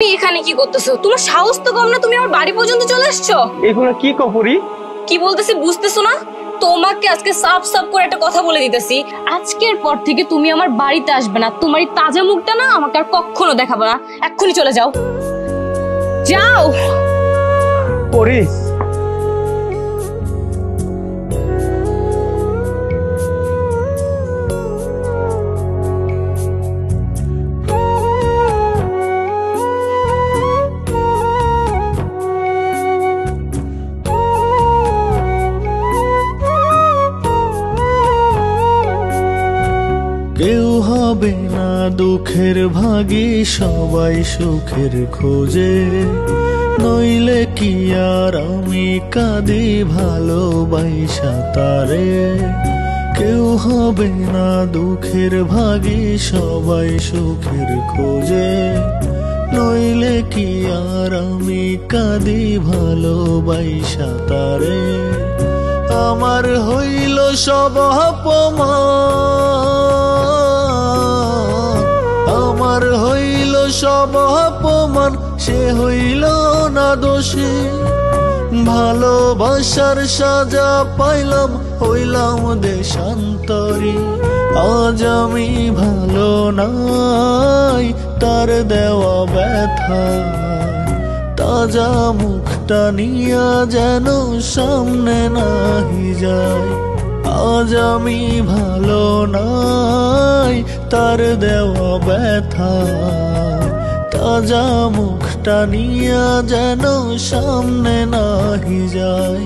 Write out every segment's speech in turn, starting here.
তুমি এখানে কি করতেছো? তোমার সাহস তো কম না, তুমি আমার বাড়ি পর্যন্ত চলে আসছো। এগুলো কি কপুরি? কি বলতেছি বুঝতেছো না? তোমাকে আজকে সাফ সাফ করে একটা কথা বলে দিতেছি, আজকের পর থেকে তুমি আমার বাড়িতে আসবে না। তোমার এই তাজা মুখটা না আমাকে আর কখনো দেখাবে না। এক্ষুনি চলে যাও, যাও। পরি, কেউ হবে না দুঃখের ভাগী, সবাই সুখের খোঁজে। নইলে কি আর আমি কাঁদি ভালোবাসা তারে। কেউ হবে না দুঃখের ভাগী, সবাই সুখের খোঁজে। নইলে কি আর আমি কাঁদি ভালোবাসা তারে। আমার হইল সব অপমান, আমার হইল সব অপমান, সে হইল না দোষী। ভালোবাসার সাজা পাইলাম, হইলাম দেশান্তরী। আজ আমি ভালো নাই, তার দেওয়া ব্যথা। তাজা মুখটা নিয়া যেন সামনে নাহি যায়। আজ আমি ভালো নাই, তার দেওয়া ব্যথা। তাজা মুখটা নিয়া যেন সামনে নাহি যায়।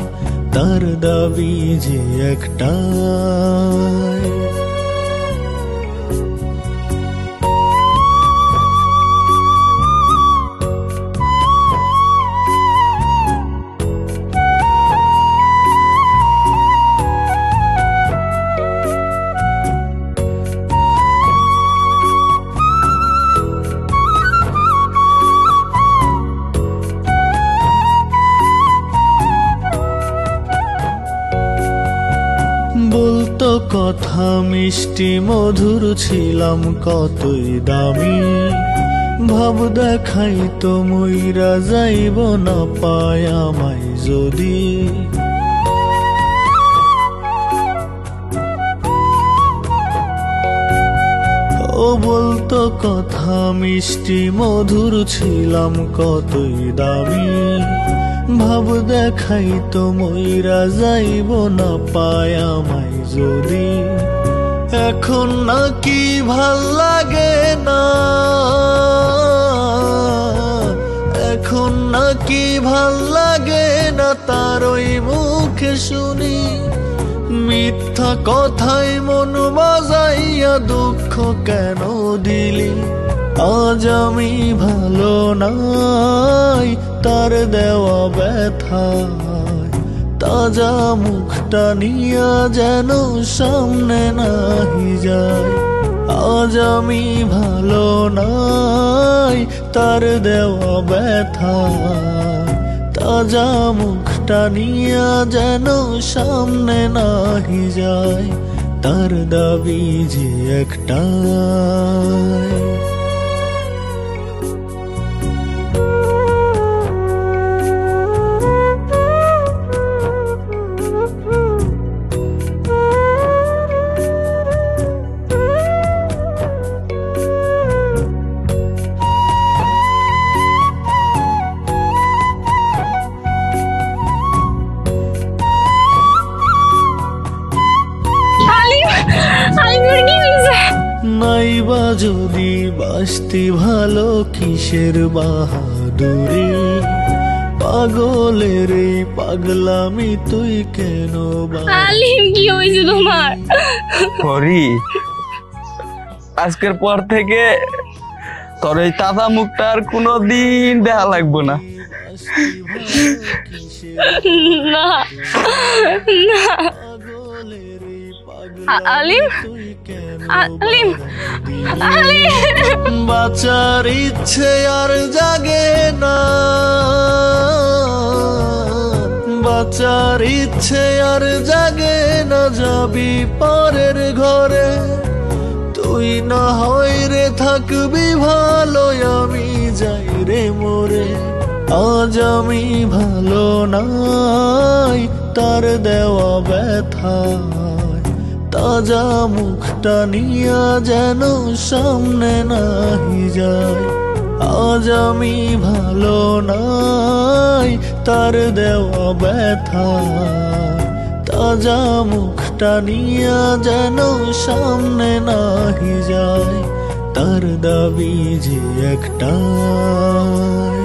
তার দাবি যে একটাই, বলতো কথা মিষ্টি মধুর, ছিলাম কতই দামি। ভাব দেখাই তো মইরা যাইব না পায় আমায় যদি। ও বলতো কথা মিষ্টি মধুর, ছিলাম কতই দামি। ভাব দেখাই তো মইরা যাইব না পায় আমায় যদি। এখন নাকি ভাল লাগে না, এখন নাকি ভাল লাগে না, তার ওই মুখে শুনি। মিথ্যা কথায় মন বাজাইয়া দুঃখ কেন দিলি। আজ আমি ভালো নাই, তার দেওয়া ব্যথায়। তাজা মুখটা নিয়া যেন সামনে নাহি যায়। আজ আমি ভালো নাই, তার দেওয়া ব্যথায়। তাজা মুখটা নিয়া যেন সামনে নাহি যায়। তার দাবি যে একটাই। নাইবা যদি বাসতি ভালো, কিসের বাহাদুরি। পাগলের এই পাগলামি তুই কেন? আলিম, কি হয়েছে তোমার? পরি, আজকের পর থেকে তোর এই তাজা মুখটা আর কোনোদিন দেখা লাগবো না। না না আলিম, আলিম, আলিম। বাঁচার ইচ্ছে আর জাগে না, বাঁচার ইচ্ছে আর জাগে না। যাবি পরের ঘরে, তুই না হয় রে থাকবি ভালো, আমি যাই রে আজ আমি ভালো নাই তার দেওয়া ব্যথায়, তাজা মুখটা নিয়া যেন সামনে নাহি যায়। আজ আমি ভালো নাই তার দেওয়া ব্যথায়, তাজা মুখটা নিয়া যেন সামনে নাহি যায়। তার দাবি যে একটাই,